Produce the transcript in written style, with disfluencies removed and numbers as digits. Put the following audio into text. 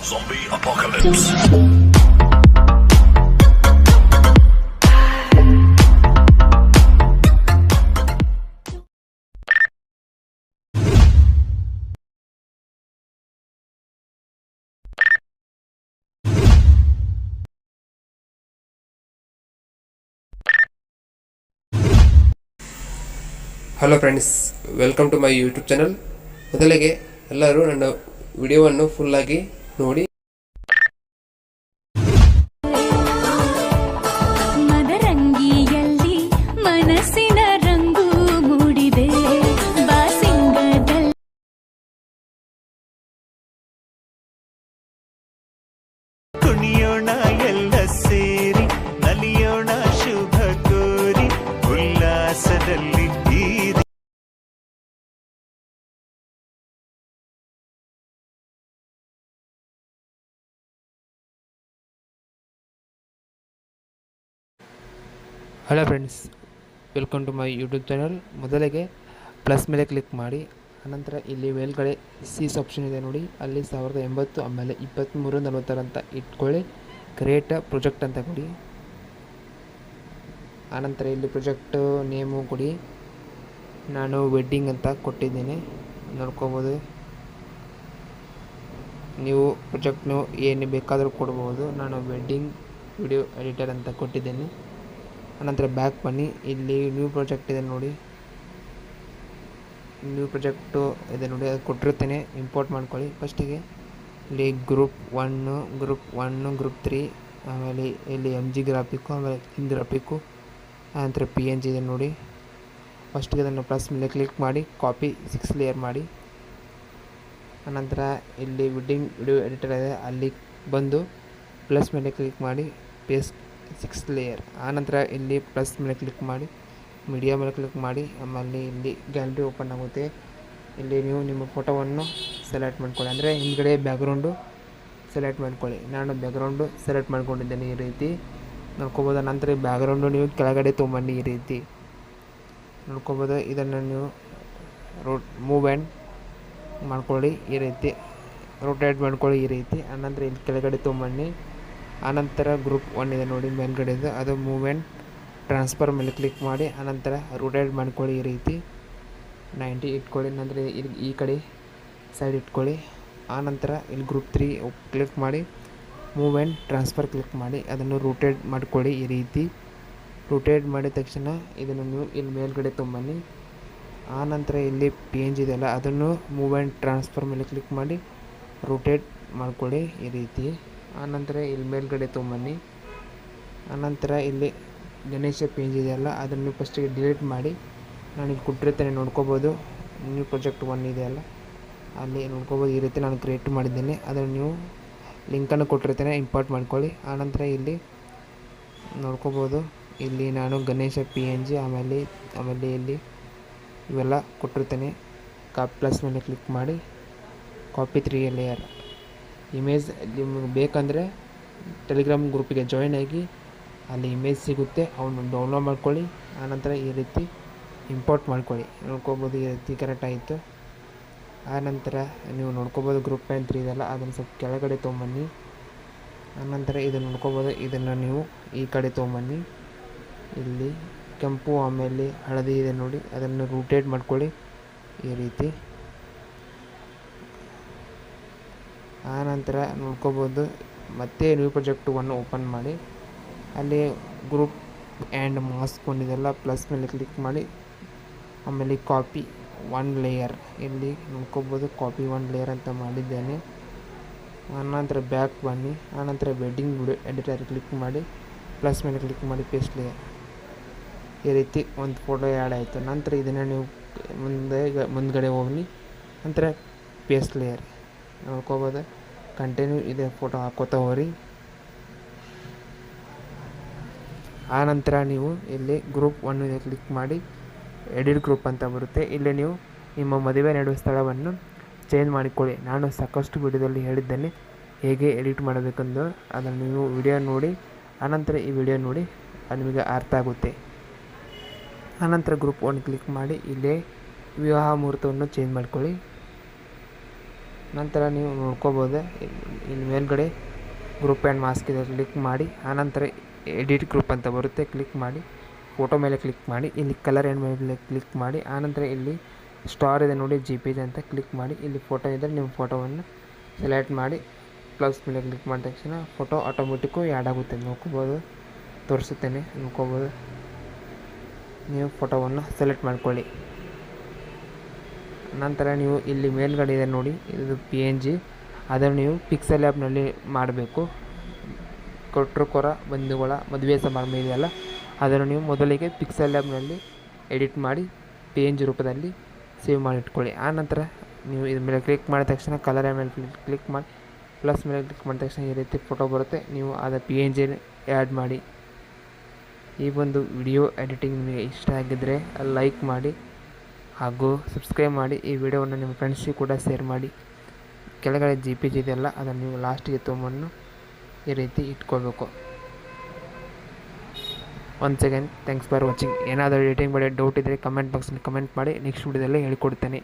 Zombie apocalypse. ಹಲೋ friends, welcome to my YouTube channel. ಮೊದಲಿಗೆ ಎಲ್ಲರೂ ನನ್ನ ವಿಡಿಯೋವನ್ನು ಫುಲ್ಲಾಗಿ ನೋಡಿ. ಮದರಂಗಿಯಲ್ಲಿ ಮನಸ್ಸಿನ ರಂಗು ಮೂಡಿದೆ ಬಾಸಿಂಗದಲ್ಲಿ. ಕುಣಿಯೋಣ ಎಲ್ಲ ಸೇರಿ ನಲಿಯೋಣ ಶುಭ ಕೋರಿ ಉಲ್ಲಾಸದಲ್ಲಿ hello friends, welcome to my YouTube channel. ಮೊದಲಿಗೆ ಪ್ಲಸ್ ಮೇಲೆ ಕ್ಲಿಕ್ ಮಾಡಿ, ಅನಂತರ ಇಲ್ಲಿ ಮೇಲ್ಗಡೆ ಸೀಸ್ ಆಪ್ಷನ್ ಇದೆ ನೋಡಿ, ಅಲ್ಲಿ 1080 ಆಮೇಲೆ 2340 ಅಂತ ಇಟ್ಕೊಳ್ಳಿ. ಕ್ರಿಯೇಟ್ ಪ್ರಾಜೆಕ್ಟ್ ಅಂತ ಕೊಡಿ. ಆನಂತರ ಇಲ್ಲಿ ಪ್ರಾಜೆಕ್ಟ್ ನೇಮು ಕೊಡಿ. ನಾನು ವೆಡ್ಡಿಂಗ್ ಅಂತ ಕೊಟ್ಟಿದ್ದೇನೆ, ನೋಡ್ಕೋಬೋದು. ನೀವು ಪ್ರಾಜೆಕ್ಟ್ನು ಏನು ಬೇಕಾದರೂ ಕೊಡ್ಬೋದು. ನಾನು ವೆಡ್ಡಿಂಗ್ ವಿಡಿಯೋ ಎಡಿಟರ್ ಅಂತ ಕೊಟ್ಟಿದ್ದೇನೆ. ಅನಂತರ ಬ್ಯಾಕ್ ಬನ್ನಿ, ಇಲ್ಲಿ ನ್ಯೂ ಪ್ರಾಜೆಕ್ಟ್ ಇದೆ ನೋಡಿ, ನ್ಯೂ ಪ್ರಾಜೆಕ್ಟು ಇದೆ ನೋಡಿ, ಅದು ಕೊಟ್ಟಿರ್ತೇನೆ. ಇಂಪೋರ್ಟ್ ಮಾಡ್ಕೊಳ್ಳಿ. ಫಸ್ಟಿಗೆ ಇಲ್ಲಿ ಗ್ರೂಪ್ 1, ಗ್ರೂಪ್ 3, ಆಮೇಲೆ ಇಲ್ಲಿ MG ಗ್ರಾಫಿಕ್ಕು, ಆಮೇಲೆ ಥೀಮ್ ಗ್ರಾಫಿಕ್ಕು, ಆನಂತರ PNG ಇದೆ ನೋಡಿ. ಫಸ್ಟಿಗೆ ಅದನ್ನು ಪ್ಲಸ್ ಮೇಲೆ ಕ್ಲಿಕ್ ಮಾಡಿ ಕಾಪಿ 6 ಲೇಯರ್ ಮಾಡಿ. ಅನಂತರ ಇಲ್ಲಿ ವೆಡ್ಡಿಂಗ್ ವಿಡಿಯೋ ಎಡಿಟರ್ ಇದೆ, ಅಲ್ಲಿ ಬಂದು ಪ್ಲಸ್ ಮೇಲೆ ಕ್ಲಿಕ್ ಮಾಡಿ ಪೇಸ್ಟ್ 6 ಲೇಯರ್. ಆನಂತರ ಇಲ್ಲಿ ಪ್ಲಸ್ ಮೇಲೆ ಕ್ಲಿಕ್ ಮಾಡಿ ಮೀಡಿಯಾ ಮೇಲೆ ಕ್ಲಿಕ್ ಮಾಡಿ, ಆಮೇಲೆ ಇಲ್ಲಿ ಗ್ಯಾಲರಿ ಓಪನ್ ಆಗುತ್ತೆ. ಇಲ್ಲಿ ನೀವು ನಿಮ್ಮ ಫೋಟೋವನ್ನು ಸೆಲೆಕ್ಟ್ ಮಾಡ್ಕೊಳ್ಳಿ, ಅಂದರೆ ಹಿಂದ್ಗಡೆ ಬ್ಯಾಕ್ಗ್ರೌಂಡು ಸೆಲೆಕ್ಟ್ ಮಾಡ್ಕೊಳ್ಳಿ. ನಾನು ಬ್ಯಾಕ್ಗ್ರೌಂಡು ಸೆಲೆಕ್ಟ್ ಮಾಡ್ಕೊಂಡಿದ್ದೇನೆ, ಈ ರೀತಿ ನೋಡ್ಕೋಬೋದು. ನಂತರ ಈ ಬ್ಯಾಕ್ಗ್ರೌಂಡು ನೀವು ಕೆಳಗಡೆ ತೊಗೊಂಬನ್ನಿ, ಈ ರೀತಿ ನೋಡ್ಕೋಬೋದು. ಇದನ್ನು ನೀವು ಮೂವ್ ಆ್ಯಂಡ್ ಮಾಡ್ಕೊಳ್ಳಿ, ಈ ರೀತಿ ರೊಟೇಟ್ ಮಾಡ್ಕೊಳ್ಳಿ, ಈ ರೀತಿ. ಆನಂತರ ಇಲ್ಲಿ ಕೆಳಗಡೆ ತೊಗೊಂಬನ್ನಿ. ಆನಂತರ ಗ್ರೂಪ್ 1 ಇದೆ ನೋಡಿ ಮೇಲ್ಗಡೆದು, ಅದು ಮೂವ್ ಆ್ಯಂಡ್ ಟ್ರಾನ್ಸ್ಫರ್ ಮೇಲೆ ಕ್ಲಿಕ್ ಮಾಡಿ, ಆನಂತರ ರೊಟೇಟ್ ಮಾಡ್ಕೊಳ್ಳಿ, ಈ ರೀತಿ 90 ಇಟ್ಕೊಳ್ಳಿ. ನಂತರ ಈ ಕಡೆ ಸೈಡ್ ಇಟ್ಕೊಳ್ಳಿ. ಆನಂತರ ಇಲ್ಲಿ ಗ್ರೂಪ್ 3 ಕ್ಲಿಕ್ ಮಾಡಿ ಮೂವ್ ಆ್ಯಂಡ್ ಟ್ರಾನ್ಸ್ಫರ್ ಕ್ಲಿಕ್ ಮಾಡಿ, ಅದನ್ನು ರೊಟೇಟ್ ಮಾಡ್ಕೊಳ್ಳಿ, ಈ ರೀತಿ. ರೊಟೇಟ್ ಮಾಡಿದ ತಕ್ಷಣ ಇದನ್ನು ನೀವು ಇಲ್ಲಿ ಮೇಲ್ಗಡೆ ತೊಗೊಂಬನ್ನಿ. ಆನಂತರ ಇಲ್ಲಿ PNG ಇದೆಯಲ್ಲ, ಅದನ್ನು ಮೂವ್ ಆ್ಯಂಡ್ ಟ್ರಾನ್ಸ್ಫರ್ ಮೇಲೆ ಕ್ಲಿಕ್ ಮಾಡಿ ರೊಟೇಟ್ ಮಾಡ್ಕೊಳ್ಳಿ, ಈ ರೀತಿ. ಆನಂತರ ಇಲ್ಲಿ ಮೇಲ್ಗಡೆ ತೊಗೊಂಬನ್ನಿ. ಆನಂತರ ಇಲ್ಲಿ ಗಣೇಶ PNG ಇದೆಯಲ್ಲ, ಅದನ್ನು ಫಸ್ಟಿಗೆ ಡಿಲೀಟ್ ಮಾಡಿ. ನಾನು ಇಲ್ಲಿ ಕೊಟ್ಟಿರ್ತೇನೆ, ನೋಡ್ಕೋಬೋದು. ನ್ಯೂ ಪ್ರಾಜೆಕ್ಟ್ 1 ಇದೆಯಲ್ಲ, ಅಲ್ಲಿ ನೋಡ್ಕೋಬೋದು. ಈ ರೀತಿ ನಾನು ಕ್ರಿಯೇಟ್ ಮಾಡಿದ್ದೇನೆ, ಅದನ್ನು ನೀವು ಲಿಂಕನ್ನು ಕೊಟ್ಟಿರ್ತೇನೆ, ಇಂಪೋರ್ಟ್ ಮಾಡ್ಕೊಳ್ಳಿ. ಆನಂತರ ಇಲ್ಲಿ ನೋಡ್ಕೋಬೋದು, ಇಲ್ಲಿ ನಾನು ಗಣೇಶ PNG ಆಮೇಲೆ ಇಲ್ಲಿ ಇವೆಲ್ಲ ಕೊಟ್ಟಿರ್ತೇನೆ. ಪ್ಲಸ್ ಮೇಲೆ ಕ್ಲಿಕ್ ಮಾಡಿ ಕಾಪಿ 3 ಲೇಯರ್ ಇಮೇಜ್. ನಿಮಗೆ ಬೇಕಂದರೆ ಟೆಲಿಗ್ರಾಮ್ ಗ್ರೂಪಿಗೆ ಜಾಯ್ನ್ ಆಗಿ, ಅಲ್ಲಿ ಇಮೇಜ್ ಸಿಗುತ್ತೆ, ಅವನ್ನ ಡೌನ್ಲೋಡ್ ಮಾಡ್ಕೊಳ್ಳಿ. ಆನಂತರ ಈ ರೀತಿ ಇಂಪೋರ್ಟ್ ಮಾಡ್ಕೊಳ್ಳಿ, ನೋಡ್ಕೋಬೋದು. ಈ ರೀತಿ ಕರೆಕ್ಟ್ ಆಯಿತು. ಆನಂತರ ನೀವು ನೋಡ್ಕೋಬೋದು ಗ್ರೂಪ್ 3 ಇದೆಲ್ಲ, ಅದನ್ನು ಸ್ವಲ್ಪ ಕೆಳಗಡೆ ತೊಗೊಂಬನ್ನಿ. ಆನಂತರ ಇದನ್ನು ನೋಡ್ಕೋಬೋದು, ಇದನ್ನು ನೀವು ಈ ಕಡೆ ತೊಗೊಂಬನ್ನಿ. ಇಲ್ಲಿ ಕೆಂಪು ಆಮೇಲೆ ಹಳದಿ ಇದೆ ನೋಡಿ, ಅದನ್ನು ರೊಟೇಟ್ ಮಾಡ್ಕೊಳ್ಳಿ, ಈ ರೀತಿ. ಆನಂತರ ನೋಡ್ಕೋಬೋದು, ಮತ್ತೆ ನ್ಯೂ ಪ್ರಾಜೆಕ್ಟ್ 1 ಓಪನ್ ಮಾಡಿ, ಅಲ್ಲಿ ಗ್ರೂಪ್ ಆ್ಯಂಡ್ ಮಾಸ್ಕ್ ಒಂದಿದೆಲ್ಲ, ಪ್ಲಸ್ ಮೇಲೆ ಕ್ಲಿಕ್ ಮಾಡಿ, ಆಮೇಲೆ ಕಾಪಿ 1 ಲೇಯರ್, ಇಲ್ಲಿ ನೋಡ್ಕೋಬೋದು ಕಾಪಿ 1 ಲೇಯರ್ ಅಂತ ಮಾಡಿದ್ದೇನೆ. ಆನಂತರ ಬ್ಯಾಕ್ ಬನ್ನಿ. ಆನಂತರ ವೆಡ್ಡಿಂಗ್ ವಿಡಿಯೋ ಎಡಿಟರ್ ಕ್ಲಿಕ್ ಮಾಡಿ ಪ್ಲಸ್ ಮೇಲೆ ಕ್ಲಿಕ್ ಮಾಡಿ ಪೇಸ್ಟ್ ಲೇಯರ್, ಈ ರೀತಿ ಒಂದು ಫೋಟೋ ಆ್ಯಡ್ ಆಯಿತು. ನಂತರ ಇದನ್ನು ನೀವು ಮುಂದ್ಗಡೆ ಹೋಗಿ, ನಂತರ ಪೇಸ್ಟ್ ಲೇಯರ್ ನೋಡ್ಕೋಬೋದು. ಕಂಟಿನ್ಯೂ ಇದೆ ಫೋಟೋ ಹಾಕೋತಾ ಹೋಗ್ರಿ. ಆನಂತರ ನೀವು ಇಲ್ಲಿ ಗ್ರೂಪ್ 1 ಇದೆ ಕ್ಲಿಕ್ ಮಾಡಿ ಎಡಿಟ್ ಗ್ರೂಪ್ ಅಂತ ಬರುತ್ತೆ. ಇಲ್ಲಿ ನೀವು ನಿಮ್ಮ ಮದುವೆ ನಡೆಯುವ ಸ್ಥಳವನ್ನು ಚೇಂಜ್ ಮಾಡಿಕೊಳ್ಳಿ. ನಾನು ಸಾಕಷ್ಟು ವಿಡಿಯೋದಲ್ಲಿ ಹೇಳಿದ್ದೇನೆ ಹೇಗೆ ಎಡಿಟ್ ಮಾಡಬೇಕೆಂದು, ಅದನ್ನು ನೀವು ವಿಡಿಯೋ ನೋಡಿ, ಆನಂತರ ಈ ವಿಡಿಯೋ ನೋಡಿ, ಅದು ನಿಮಗೆ ಅರ್ಥ ಆಗುತ್ತೆ. ಆನಂತರ ಗ್ರೂಪ್ 1 ಕ್ಲಿಕ್ ಮಾಡಿ, ಇಲ್ಲೇ ವಿವಾಹ ಮುಹೂರ್ತವನ್ನು ಚೇಂಜ್ ಮಾಡ್ಕೊಳ್ಳಿ. ನಂತರ ನೀವು ನೋಡ್ಕೋಬೋದು ಇಲ್ಲಿ ಮೇಲ್ಗಡೆ ಗ್ರೂಪ್ ಆ್ಯಂಡ್ ಮಾಸ್ಕ್ ಇದೆ ಕ್ಲಿಕ್ ಮಾಡಿ. ಆನಂತರ ಎಡಿಟ್ ಗ್ರೂಪ್ ಅಂತ ಬರುತ್ತೆ, ಕ್ಲಿಕ್ ಮಾಡಿ. ಫೋಟೋ ಮೇಲೆ ಕ್ಲಿಕ್ ಮಾಡಿ, ಇಲ್ಲಿ ಕಲರ್ ಆ್ಯಂಡ್ ಮೇಲೆ ಕ್ಲಿಕ್ ಮಾಡಿ. ಆನಂತರ ಇಲ್ಲಿ ಸ್ಟಾರ್ ಇದೆ ನೋಡಿ, JPG ಅಂತ ಕ್ಲಿಕ್ ಮಾಡಿ. ಇಲ್ಲಿ ಫೋಟೋ ಇದ್ದರೆ ನಿಮ್ಮ ಫೋಟೋವನ್ನು ಸೆಲೆಕ್ಟ್ ಮಾಡಿ ಪ್ಲಸ್ ಮೇಲೆ ಕ್ಲಿಕ್ ಮಾಡಿದ ತಕ್ಷಣ ಫೋಟೋ ಆಟೋಮೆಟಿಕ್ಕು ಆ್ಯಡ್ ಆಗುತ್ತೆ. ನೋಡ್ಕೋಬೋದು, ತೋರಿಸುತ್ತೇನೆ, ನೋಡ್ಕೋಬೋದು. ನೀವು ಫೋಟೋವನ್ನು ಸೆಲೆಕ್ಟ್ ಮಾಡ್ಕೊಳ್ಳಿ. ನಂತರ ನೀವು ಇಲ್ಲಿ ಮೇಲ್ಗಡೆ ಇದೆ ನೋಡಿ, ಇದು PNG, ಅದನ್ನು ನೀವು ಪಿಕ್ಸೆಲ್ ಆ್ಯಪ್ನಲ್ಲಿ ಮಾಡಬೇಕು. ಕೊಟ್ಟರು ಬಂಧುಗಳ ಮದುವೆ ಸಮಾರಂಭ ಇದೆಯಲ್ಲ, ಅದನ್ನು ನೀವು ಮೊದಲಿಗೆ ಪಿಕ್ಸೆಲ್ ಆ್ಯಪ್ನಲ್ಲಿ ಎಡಿಟ್ ಮಾಡಿ PNG ರೂಪದಲ್ಲಿ ಸೇವ್ ಮಾಡಿ ಇಟ್ಕೊಳ್ಳಿ. ಆನಂತರ ನೀವು ಇದ್ರ ಮೇಲೆ ಕ್ಲಿಕ್ ಮಾಡಿದ ತಕ್ಷಣ ಕಲರ್ ಮೇಲೆ ಕ್ಲಿಕ್ ಮಾಡಿ ಪ್ಲಸ್ ಮೇಲೆ ಕ್ಲಿಕ್ ಮಾಡಿದ ತಕ್ಷಣ ಈ ರೀತಿ ಫೋಟೋ ಬರುತ್ತೆ. ನೀವು ಅದು PNG ಆ್ಯಡ್ ಮಾಡಿ. ಈ ಒಂದು ವಿಡಿಯೋ ಎಡಿಟಿಂಗ್ ನಿಮಗೆ ಇಷ್ಟ ಆಗಿದ್ದರೆ ಲೈಕ್ ಮಾಡಿ ಹಾಗೂ ಸಬ್ಸ್ಕ್ರೈಬ್ ಮಾಡಿ. ಈ ವಿಡಿಯೋವನ್ನು ನಿಮ್ಮ ಫ್ರೆಂಡ್ಸಿಗೆ ಕೂಡ ಶೇರ್ ಮಾಡಿ. ಕೆಳಗಡೆ JPG ಇದೆಯಲ್ಲ, ಅದನ್ನು ನೀವು ಲಾಸ್ಟಿಗೆ ತೊಗೊಂಡು ಈ ರೀತಿ ಇಟ್ಕೋಬೇಕು. Once again thanks for watching. ಏನಾದರೂ ಎಡಿಟಿಂಗ್ ಬಗ್ಗೆ ಡೌಟ್ ಇದ್ದರೆ ಕಮೆಂಟ್ ಬಾಕ್ಸಲ್ಲಿ ಕಮೆಂಟ್ ಮಾಡಿ, ನೆಕ್ಸ್ಟ್ ವಿಡಿಯೋದಲ್ಲಿ ಹೇಳ್ಕೊಡ್ತೇನೆ.